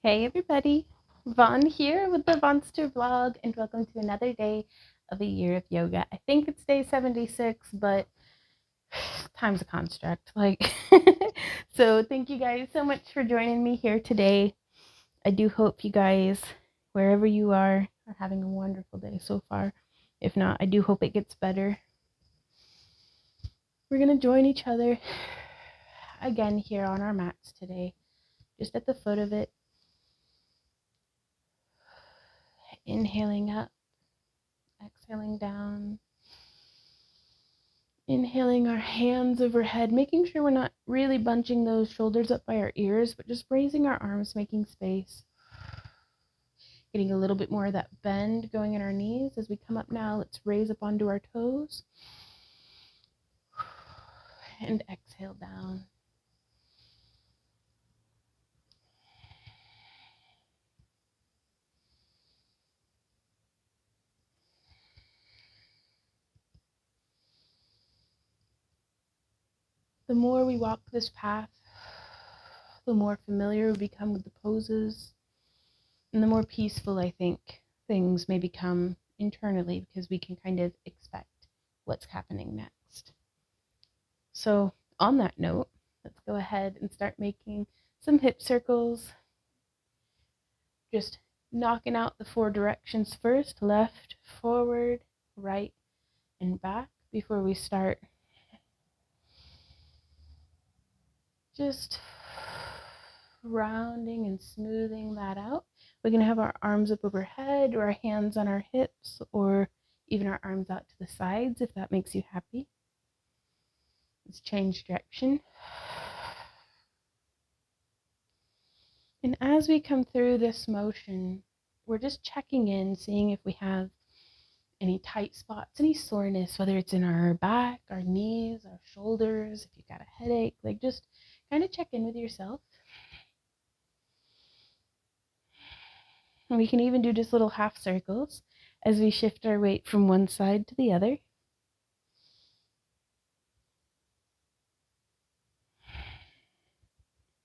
Hey everybody, Von here with the Vonster vlog, and welcome to another day of a year of yoga. I think it's day 76, but time's a construct. So thank you guys so much for joining me here today. I do hope you guys, wherever you are having a wonderful day so far. If not, I do hope it gets better. We're gonna join each other again here on our mats today, just at the foot of it. Inhaling up, exhaling down, inhaling our hands overhead, making sure we're not really bunching those shoulders up by our ears, but just raising our arms, making space. Getting a little bit more of that bend going in our knees. As we come up now, let's raise up onto our toes. And exhale down. The more we walk this path, the more familiar we become with the poses, and the more peaceful I think things may become internally, because we can kind of expect what's happening next. So on that note, let's go ahead and start making some hip circles. Just knocking out the 4 directions first: left, forward, right, and back before we start. Just rounding and smoothing that out. We can have our arms up overhead, or our hands on our hips, or even our arms out to the sides if that makes you happy. Let's change direction. And as we come through this motion, we're just checking in, seeing if we have any tight spots, any soreness, whether it's in our back, our knees, our shoulders, if you've got a headache, just kind of check in with yourself. And we can even do just little half circles as we shift our weight from one side to the other.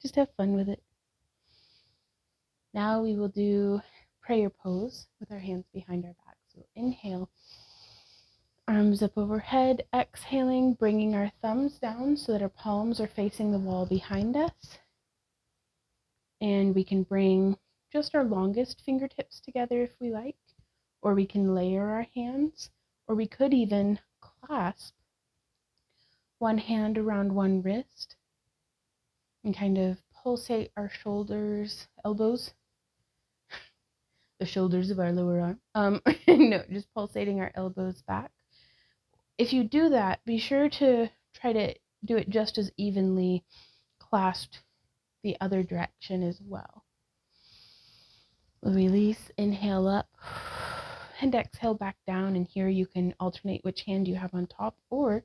Just have fun with it. Now we will do prayer pose with our hands behind our back. So inhale, arms up overhead, exhaling, bringing our thumbs down so that our palms are facing the wall behind us. And we can bring just our longest fingertips together if we like, or we can layer our hands, or we could even clasp one hand around one wrist and kind of pulsate our shoulders, elbows, the shoulders of our lower arm. No, just pulsating our elbows back. If you do that, be sure to try to do it just as evenly clasped the other direction as well. Release, inhale up, and exhale back down. And here you can alternate which hand you have on top, or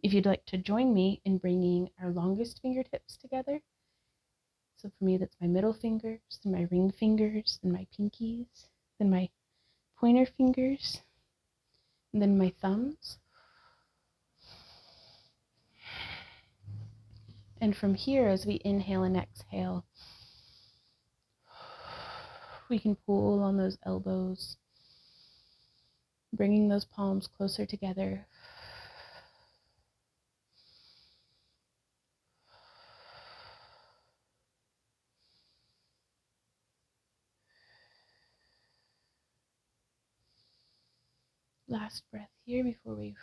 if you'd like to join me in bringing our longest fingertips together. So for me, that's my middle fingers, and my ring fingers, and my pinkies, then my pointer fingers, and then my thumbs. And from here, as we inhale and exhale, we can pull on those elbows, bringing those palms closer together. Last breath here before we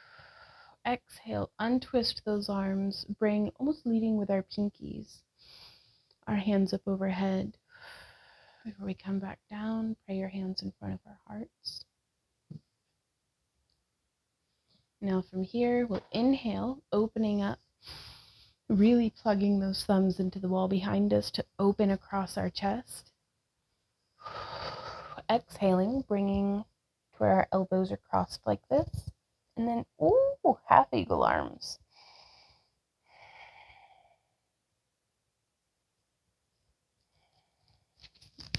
exhale. Untwist those arms, bring, almost leading with our pinkies, our hands up overhead. Before we come back down, pray your hands in front of our hearts. Now from here, we'll inhale, opening up, really plugging those thumbs into the wall behind us to open across our chest. Exhaling, bringing to where our elbows are crossed like this. And then, ooh, half eagle arms.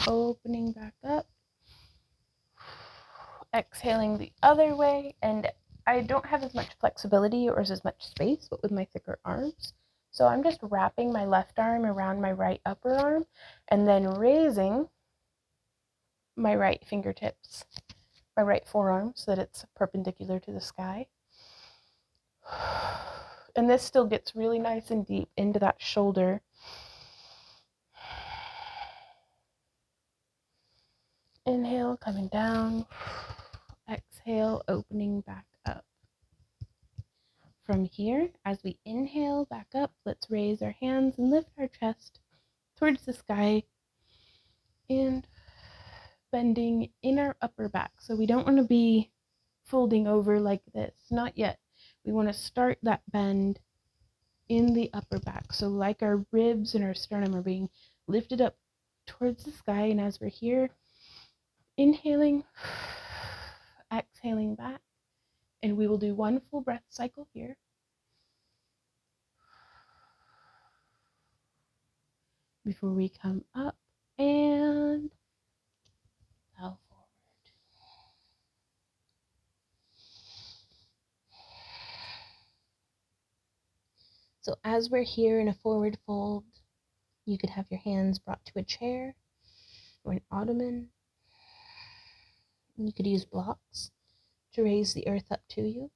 Opening back up. Exhaling the other way. And I don't have as much flexibility or as much space, but with my thicker arms, So I'm just wrapping my left arm around my right upper arm and then raising my right fingertips, my right forearm, so that it's perpendicular to the sky. And this still gets really nice and deep into that shoulder. Inhale, coming down. Exhale, opening back up. From here, as we inhale back up, let's raise our hands and lift our chest towards the sky and bending in our upper back. So we don't want to be folding over like this, not yet. We want to start that bend in the upper back. So like our ribs and our sternum are being lifted up towards the sky, and as we're here, inhaling, exhaling back, and we will do one full breath cycle here. Before we come up and bow forward. So as we're here in a forward fold, you could have your hands brought to a chair or an ottoman. You could use blocks to raise the earth up to you.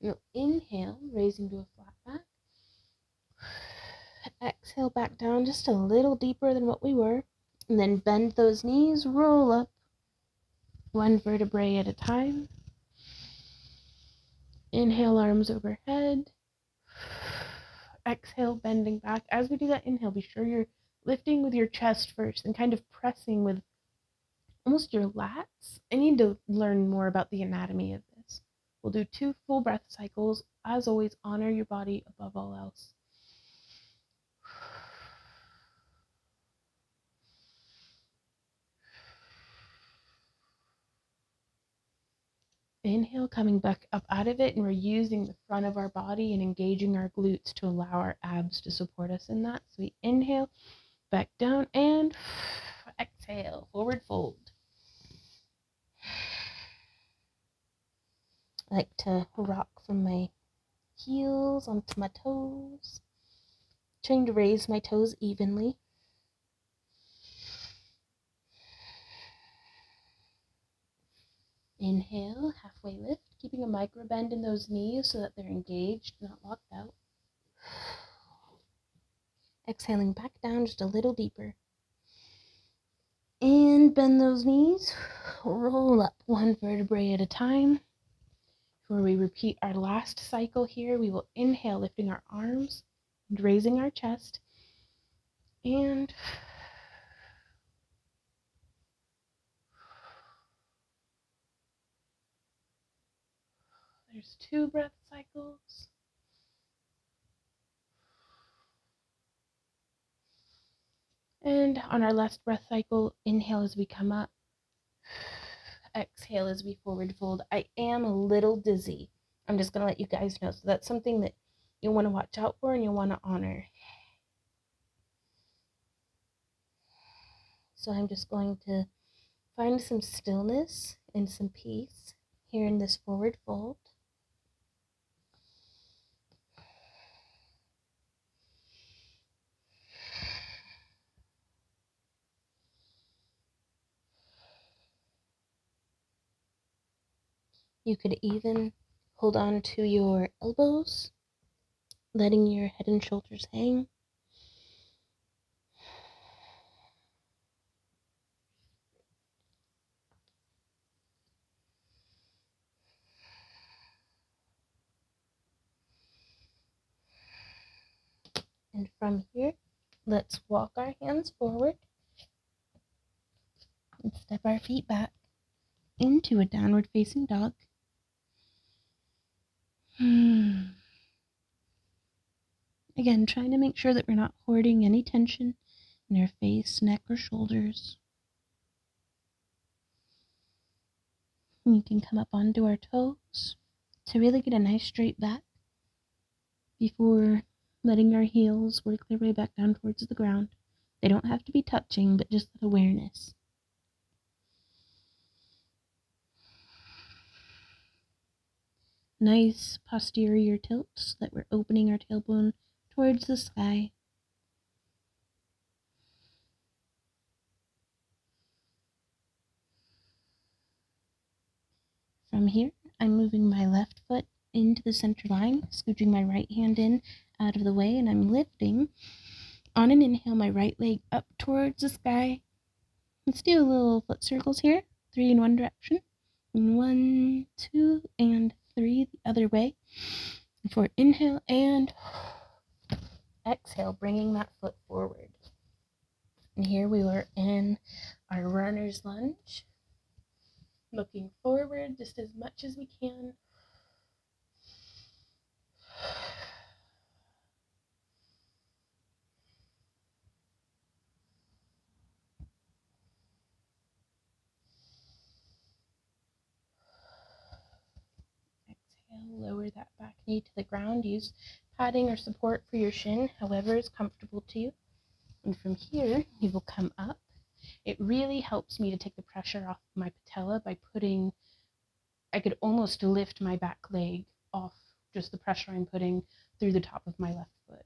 You'll inhale, raising to a flat back. Exhale back down just a little deeper than what we were. And then bend those knees, roll up one vertebrae at a time. Inhale, arms overhead. Exhale, bending back. As we do that inhale, be sure you're lifting with your chest first and kind of pressing with almost your lats. I need to learn more about the anatomy of this. We'll do 2 full breath cycles. As always, honor your body above all else. Inhale, coming back up out of it, and we're using the front of our body and engaging our glutes to allow our abs to support us in that. So we inhale, back down, and exhale, forward fold. I like to rock from my heels onto my toes, trying to raise my toes evenly. Inhale, halfway lift, keeping a micro bend in those knees so that they're engaged, not locked out. Exhaling back down just a little deeper. And bend those knees, roll up one vertebrae at a time. Before we repeat our last cycle here, we will inhale, lifting our arms and raising our chest. And there's 2 breath cycles. And on our last breath cycle, inhale as we come up. Exhale as we forward fold. I am a little dizzy. I'm just going to let you guys know. So that's something that you'll want to watch out for and you'll want to honor. So I'm just going to find some stillness and some peace here in this forward fold. You could even hold on to your elbows, letting your head and shoulders hang. And from here, let's walk our hands forward and step our feet back into a downward facing dog. Again, trying to make sure that we're not hoarding any tension in our face, neck, or shoulders. We can come up onto our toes to really get a nice straight back before letting our heels work their way back down towards the ground. They don't have to be touching, but just that awareness. nice posterior tilt so that we're opening our tailbone towards the sky. From here, I'm moving my left foot into the center line, scooching my right hand in out of the way, and I'm lifting. On an inhale, my right leg up towards the sky. Let's do a little foot circles here. 3 in one direction. 1, 2, and 3 the other way. For inhale and exhale, bringing that foot forward. And here we were in our runner's lunge, looking forward just as much as we can. Exhale, lower that back knee to the ground. Use padding or support for your shin, however is comfortable to you. And from here, you will come up. It really helps me to take the pressure off my patella by putting, I could almost lift my back leg off just the pressure I'm putting through the top of my left foot.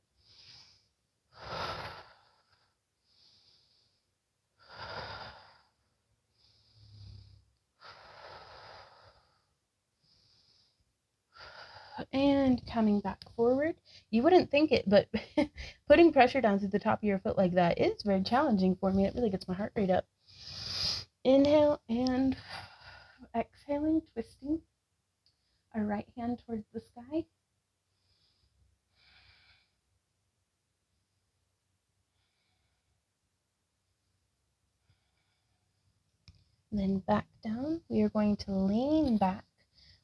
And coming back forward. You wouldn't think it, but putting pressure down through the top of your foot like that is very challenging for me. It really gets my heart rate up. Inhale and exhaling, twisting our right hand towards the sky. Then back down. We are going to lean back,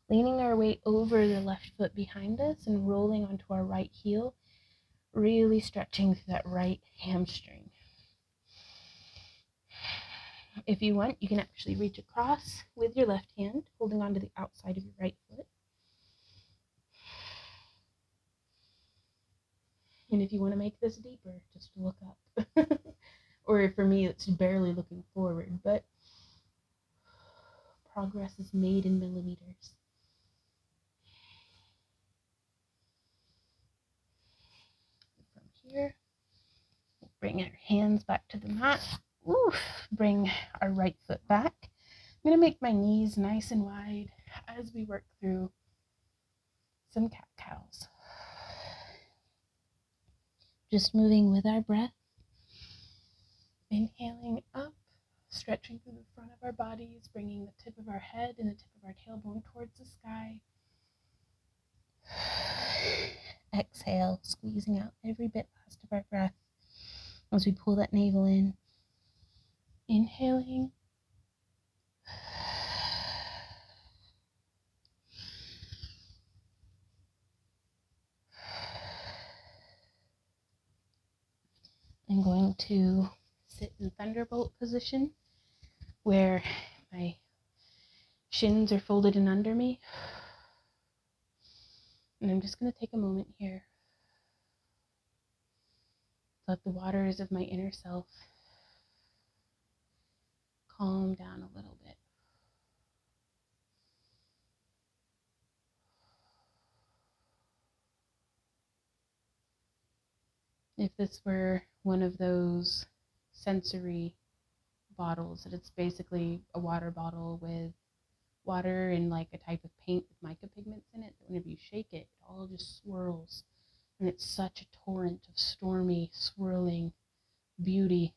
leaning our weight over the left foot behind us and rolling onto our right heel, really stretching through that right hamstring. If you want, you can actually reach across with your left hand, holding onto the outside of your right foot. And if you want to make this deeper, just look up. Or for me, it's barely looking forward, but progress is made in millimeters. From here, we'll bring our hands back to the mat. Oof, bring our right foot back. I'm going to make my knees nice and wide as we work through some cat-cows. Just moving with our breath. Inhaling up, stretching through the front of our bodies, bringing the tip of our head and the tip of our tailbone towards the sky. Exhale, squeezing out every bit last of our breath as we pull that navel in. Inhaling. I'm going to sit in thunderbolt position where my shins are folded in under me. And I'm just going to take a moment here. Let the waters of my inner self calm down a little bit. If this were one of those sensory bottles, that it's basically a water bottle with water and like a type of paint with mica pigments in it, that whenever you shake it, it all just swirls. And it's such a torrent of stormy, swirling beauty.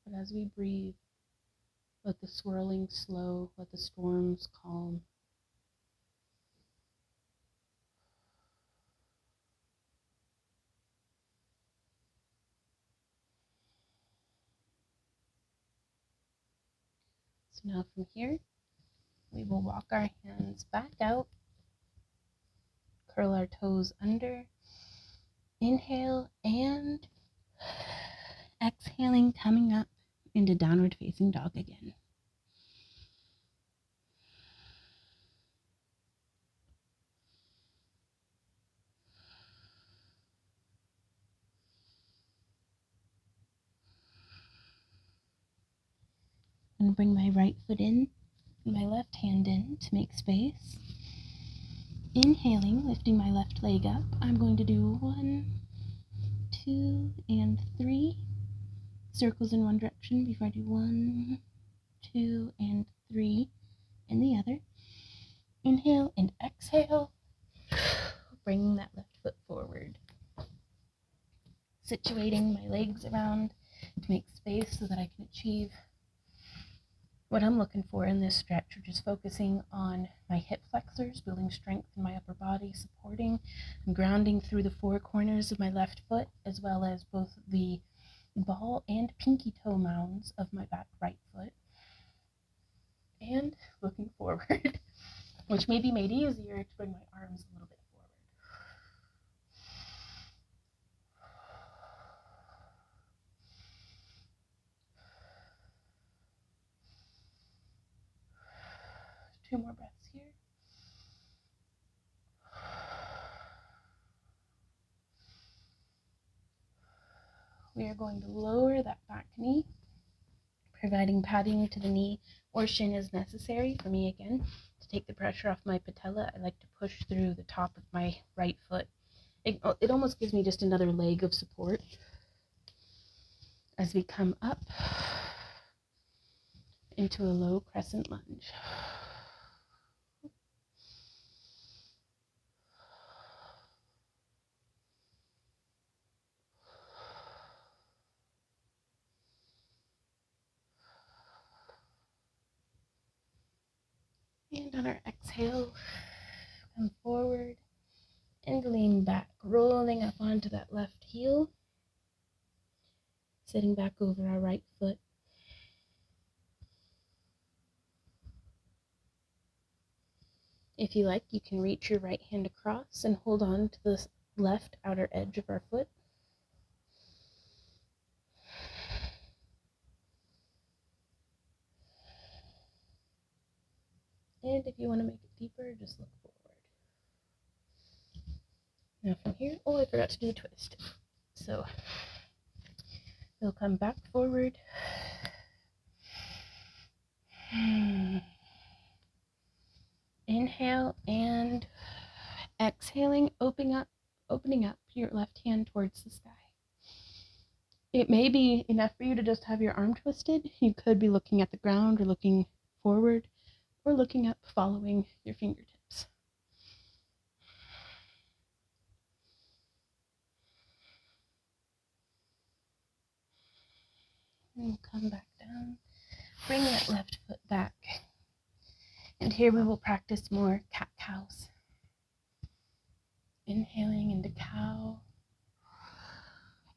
But as we breathe, let the swirling slow, let the storms calm. So now from here, we will walk our hands back out, curl our toes under, inhale, and exhaling, coming up into downward facing dog again. I'm going to bring my right foot in my left hand in to make space. Inhaling, lifting my left leg up. I'm going to do 1, 2, and 3 circles in one direction before I do 1, 2, and 3 in the other. Inhale and exhale, bringing that left foot forward. Situating my legs around to make space so that I can achieve what I'm looking for in this stretch, which is focusing on my hip flexors, building strength in my upper body, supporting and grounding through the 4 corners of my left foot, as well as both the ball and pinky toe mounds of my back right foot. And looking forward, which may be made easier to bring my arms a little bit forward. 2 more breaths here. We are going to lower that back knee, providing padding to the knee or shin is necessary. For me, again, to take the pressure off my patella, I like to push through the top of my right foot. It almost gives me just another leg of support as we come up into a low crescent lunge. And on our exhale, come forward and lean back, rolling up onto that left heel, sitting back over our right foot. If you like, you can reach your right hand across and hold on to the left outer edge of our foot. And if you want to make it deeper, just look forward. Now from here, I forgot to do a twist. So we'll come back forward. Inhale and exhaling, opening up your left hand towards the sky. It may be enough for you to just have your arm twisted. You could be looking at the ground or looking forward or looking up, following your fingertips. And come back down. Bring that left foot back. And here we will practice more cat-cows. Inhaling into cow.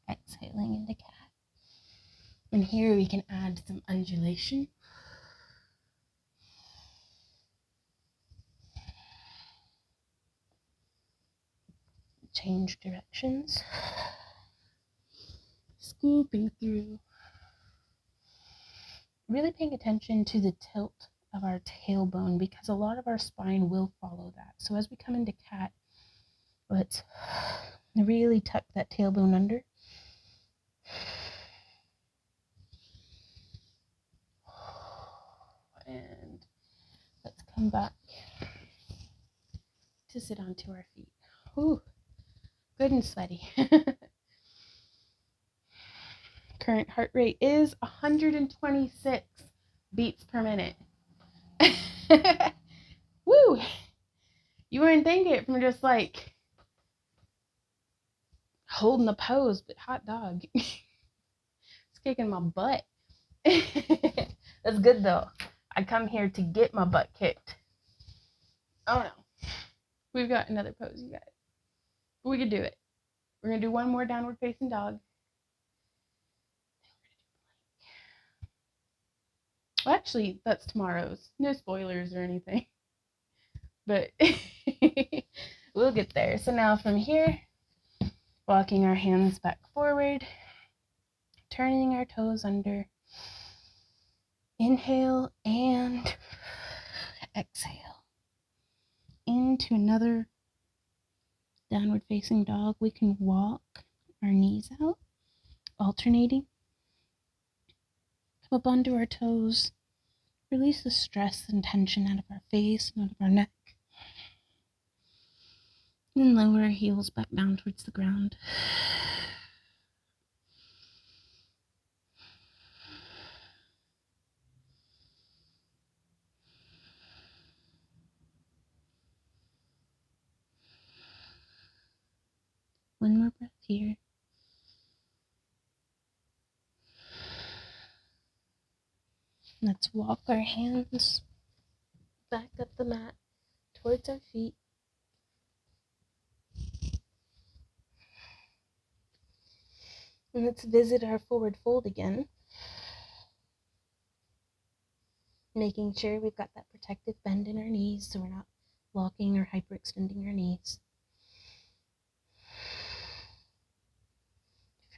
Exhaling into cat. And here we can add some undulation. Change directions. Scooping through. Really paying attention to the tilt of our tailbone because a lot of our spine will follow that. So as we come into cat, let's really tuck that tailbone under. And let's come back to sit onto our feet. Ooh, good and sweaty. Current heart rate is 126 beats per minute. Woo! You wouldn't think it from just like holding the pose, but hot dog. It's kicking my butt. That's good though. I come here to get my butt kicked. Oh no. We've got another pose, you guys. But we could do it. We're going to do one more downward facing dog. Well, actually, that's tomorrow's. No spoilers or anything. But we'll get there. So now from here, walking our hands back forward, turning our toes under. Inhale and exhale. Into another downward facing dog. We can walk our knees out, alternating. Come up onto our toes. release the stress and tension out of our face and out of our neck. And lower our heels back down towards the ground. One more breath here. Let's walk our hands back up the mat towards our feet. And let's visit our forward fold again. Making sure we've got that protective bend in our knees so we're not locking or hyperextending our knees.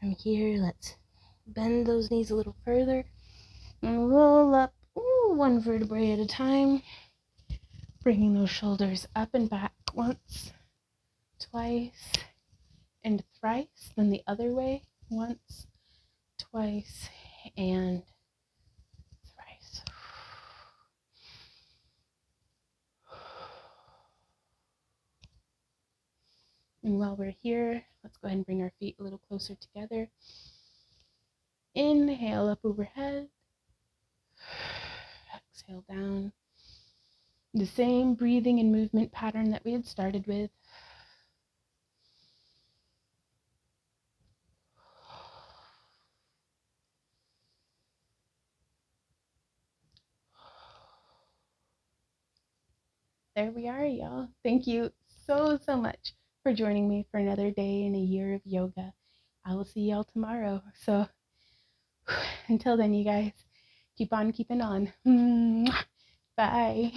From here, let's bend those knees a little further and roll up one vertebrae at a time. Bringing those shoulders up and back once, twice, and thrice. Then the other way, once, twice, and thrice. And while we're here, let's go ahead and bring our feet a little closer together. Inhale up overhead. Exhale down. The same breathing and movement pattern that we had started with. There we are, y'all. Thank you so much for joining me for another day in a year of yoga. I will see y'all tomorrow. So until then, you guys, keep on keeping on. Bye.